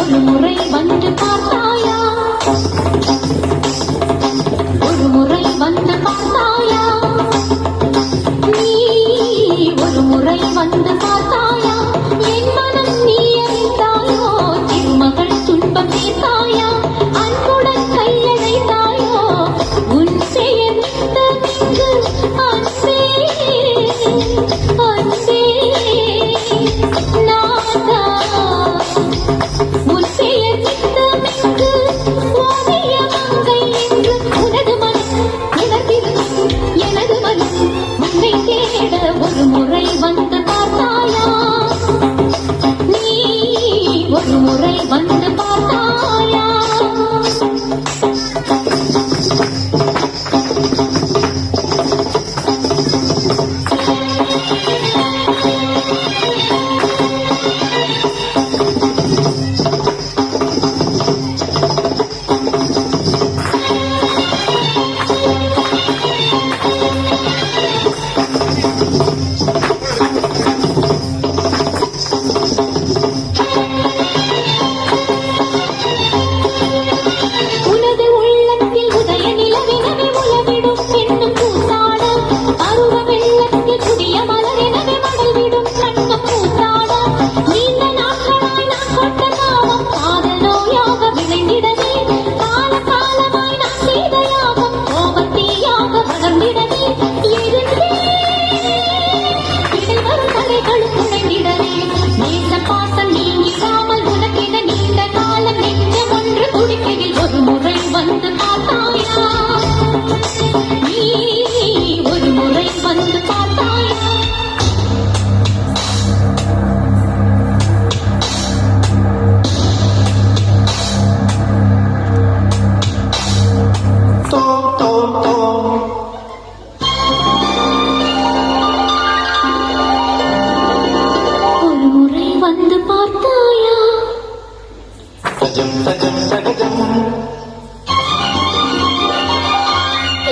ஒரு முறை வந்து பார்த்தாயா, ஒரு முறை வந்து பார்த்தாயா, நீ ஒரு முறை வந்து பார்த்தாயா, என் மனம் நீ அறிந்தாயோ, திருமகள் துன்பம் தீர்த்தாயா, அன்புடன் கையழைத்தாயோ, உன் பெயர் நித்தமிங்கு அன்பே அன்பே நாதா, உன் பெயர் நித்தமிங்கு ஓவிய மங்கை என்று உனது மனம் உணர்ந்திருக்கும் எனது மனம் உன்னை தேட ஒரு முறை வந்து பார்த்தாயா, நீ ஒரு முறை வந்து பார்த்தாயா. உனது உள்ளத்தில் உதய நிலவெனவே உலவிடும் பெண்ணும் கூத்தாட, பருவ வெள்ளத்தில் புதிய மலரெனவே மடல் விடும் கண்ணும் கூத்தாட, நீண்ட நாட்களாய் நான் கொண்ட தாபம் காதல் நோயாக விளைந்திடவே, கால காலமாய் நான் செய்த யாகம் கோபத்தீயாக வளர்ந்திடவே, இருந்தே இதில் வரும் தடைகளும் குறைந்திடவே, நேச பாசம் நீங்கிடாமல் உனக்கென நீண்ட காலம் நெஞ்சம் ஒன்று துடிக்கையில் ஒரு முறை வந்து பார்த்தாயா, நீ ஒரு முறை வந்து பார்த்தாயா. தோம் தோம் தோம் ஒரு முறை வந்து பார்த்தாயா, தஜம் தஜம் தகஜம்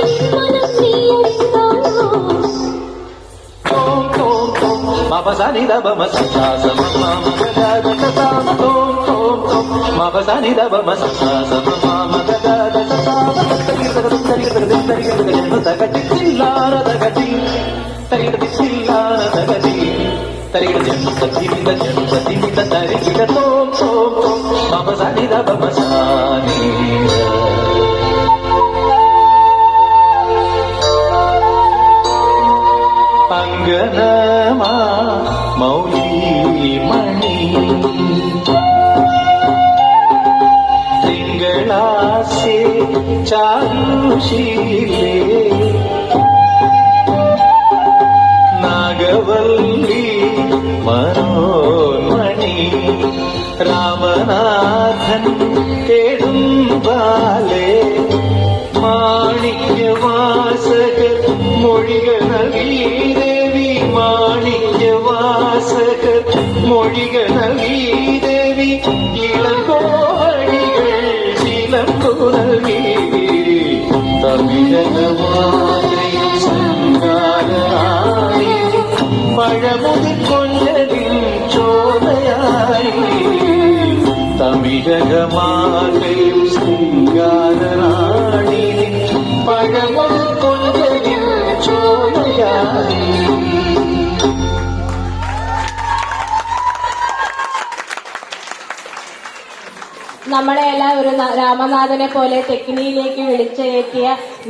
என் மனம் நீ அறிந்தாயோ, தோம் தோம் தோம் மபசனி தபம சந்தாசமம் கததததாம் தோம் தோம் தோம் மபசனி தபம சந்தாசமம் கததததாம் தகதி தில்லார தகதி தரிகதி தில்லார தகதி தரிகட ஜென்மதி மித ஜென்மதி மித தரிகிட தோம் தோம் தோம் மபசனி தபம சானி அங்கனமா மௌலி மணி திங்களாசே சாருஷீலே நாகவல்லி மனோன்மணி ராமநாதன் கேடும்பாலே மாணிக்க வாசகர் மொழிகள் நல்கீதேவி மாணிக்க வாசகர் மொழிகள் நல்கீதேவி இளங்கோவடிகள் சிலம்புனல்கி தமிழக மாதிரி சங்காரி பழமுதிர் கொஞ்சதின் சோலையாய் தமிழக மாதிரி சிங்காரி பழமுதிர் கொஞ்சதின் சோலையாய். നമ്മളെല്ലാം ഒരു രാമനാഥനെ പോലെ തെക്കിനിയിലേക്ക് വിളിച്ചെത്തിയ